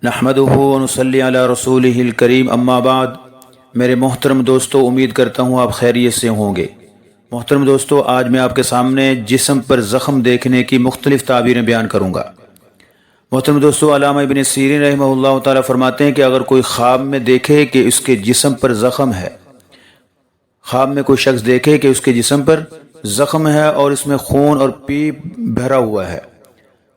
نحمدہ ونصلی علی رسولہ الکریم اما بعد۔ میرے محترم دوستو، امید کرتا ہوں آپ خیریت سے ہوں گے۔ محترم دوستو، آج میں آپ کے سامنے جسم پر زخم دیکھنے کی مختلف تعبیریں بیان کروں گا۔ محترم دوستو، علامہ ابن سیرین رحمہ اللہ تعالی فرماتے ہیں کہ اگر کوئی خواب میں دیکھے کہ اس کے جسم پر زخم ہے، خواب میں کوئی شخص دیکھے کہ اس کے جسم پر زخم ہے اور اس میں خون اور پیپ بھرا ہوا ہے،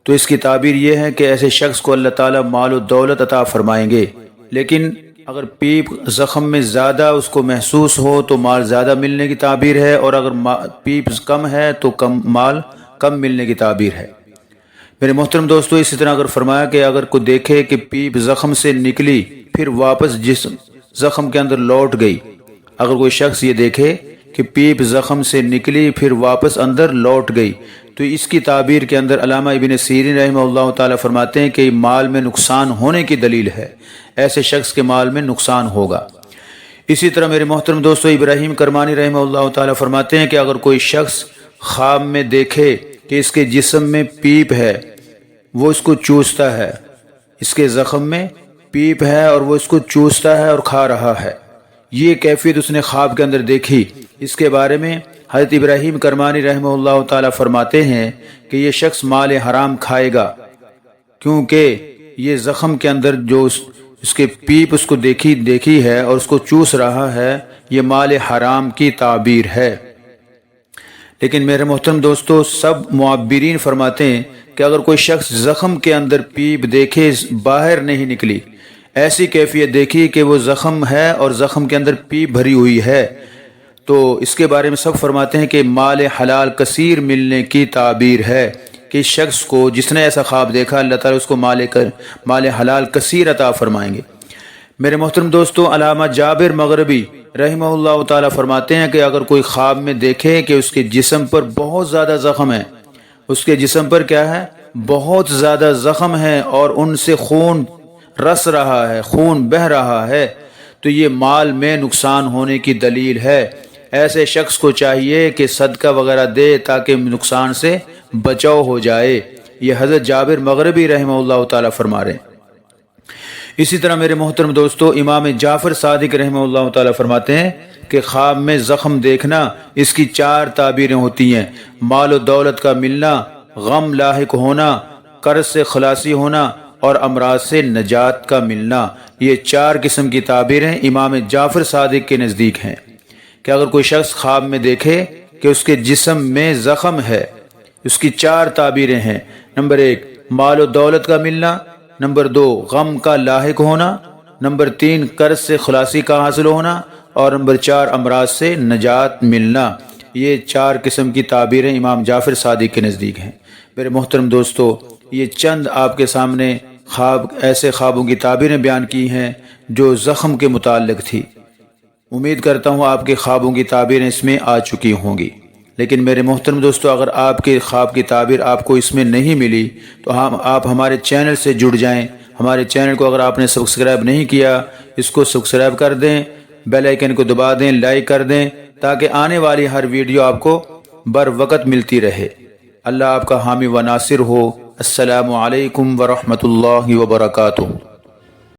تو اس کی تعبیر یہ ہے کہ ایسے شخص کو اللہ تعالیٰ مال و دولت عطا فرمائیں گے، لیکن اگر پیپ زخم میں زیادہ اس کو محسوس ہو تو مال زیادہ ملنے کی تعبیر ہے، اور اگر پیپ کم ہے تو مال کم ملنے کی تعبیر ہے۔ میرے محترم دوستو، اسی طرح اگر فرمایا کہ اگر کوئی دیکھے کہ پیپ زخم سے نکلی پھر واپس جسم زخم کے اندر لوٹ گئی، اگر کوئی شخص یہ دیکھے کہ پیپ زخم سے نکلی پھر واپس اندر لوٹ گئی، تو اس کی تعبیر کے اندر علامہ ابن سیرین رحمہ اللہ تعالیٰ فرماتے ہیں کہ مال میں نقصان ہونے کی دلیل ہے، ایسے شخص کے مال میں نقصان ہوگا۔ اسی طرح میرے محترم دوستو، ابراہیم کرمانی رحمہ اللہ تعالیٰ فرماتے ہیں کہ اگر کوئی شخص خواب میں دیکھے کہ اس کے جسم میں پیپ ہے، وہ اس کو چوستا ہے، اس کے زخم میں پیپ ہے اور وہ اس کو چوستا ہے اور کھا رہا ہے، یہ کیفیت اس نے خواب کے اندر دیکھی۔ اس کے بارے میں حضرت ابراہیم کرمانی رحمہ اللہ تعالیٰ فرماتے ہیں کہ یہ شخص مال حرام کھائے گا، کیونکہ یہ زخم کے اندر جو اس کے پیپ اس کو دیکھی ہے اور اس کو چوس رہا ہے، یہ مال حرام کی تعبیر ہے۔ لیکن میرے محترم دوستو، سب معبرین فرماتے ہیں کہ اگر کوئی شخص زخم کے اندر پیپ دیکھے باہر نہیں نکلی، ایسی کیفیت دیکھی کہ وہ زخم ہے اور زخم کے اندر پیپ بھری ہوئی ہے، تو اس کے بارے میں سب فرماتے ہیں کہ مال حلال کثیر ملنے کی تعبیر ہے، کہ اس شخص کو جس نے ایسا خواب دیکھا اللہ تعالیٰ اس کو مال حلال کثیر عطا فرمائیں گے۔ میرے محترم دوستو، علامہ جابر مغربی رحمہ اللہ تعالیٰ فرماتے ہیں کہ اگر کوئی خواب میں دیکھے کہ اس کے جسم پر بہت زیادہ زخم ہے، اس کے جسم پر کیا ہے؟ بہت زیادہ زخم ہے اور ان سے خون رس رہا ہے، خون بہہ رہا ہے، تو یہ مال میں نقصان ہونے کی دلیل ہے۔ ایسے شخص کو چاہیے کہ صدقہ وغیرہ دے تاکہ نقصان سے بچاؤ ہو جائے، یہ حضرت جابر مغربی رحمہ اللہ تعالیٰ فرما رہے ہیں۔ اسی طرح میرے محترم دوستو، امام جعفر صادق رحمہ اللہ تعالیٰ فرماتے ہیں کہ خواب میں زخم دیکھنا، اس کی 4 تعبیریں ہوتی ہیں: مال و دولت کا ملنا، غم لاحق ہونا، قرض سے خلاصی ہونا اور امراض سے نجات کا ملنا۔ یہ 4 قسم کی تعبیریں امام جعفر صادق کے نزدیک ہیں کہ اگر کوئی شخص خواب میں دیکھے کہ اس کے جسم میں زخم ہے، اس کی 4 تعبیریں ہیں: نمبر 1 مال و دولت کا ملنا، نمبر 2 غم کا لاحق ہونا، نمبر 3 قرض سے خلاصی کا حاصل ہونا، اور نمبر 4 امراض سے نجات ملنا۔ یہ 4 قسم کی تعبیریں امام جعفر صادق کے نزدیک ہیں۔ میرے محترم دوستو، یہ چند آپ کے سامنے ایسے خوابوں کی تعبیریں بیان کی ہیں جو زخم کے متعلق تھی۔ امید کرتا ہوں آپ کے خوابوں کی تعبیریں اس میں آ چکی ہوں گی، لیکن میرے محترم دوستو، اگر آپ کے خواب کی تعبیر آپ کو اس میں نہیں ملی تو آپ ہمارے چینل سے جڑ جائیں۔ ہمارے چینل کو اگر آپ نے سبسکرائب نہیں کیا، اس کو سبسکرائب کر دیں، بیل آئیکن کو دبا دیں، لائک کر دیں، تاکہ آنے والی ہر ویڈیو آپ کو بر وقت ملتی رہے۔ اللہ آپ کا حامی و ناصر ہو۔ السلام علیکم ورحمۃ اللہ وبرکاتہ۔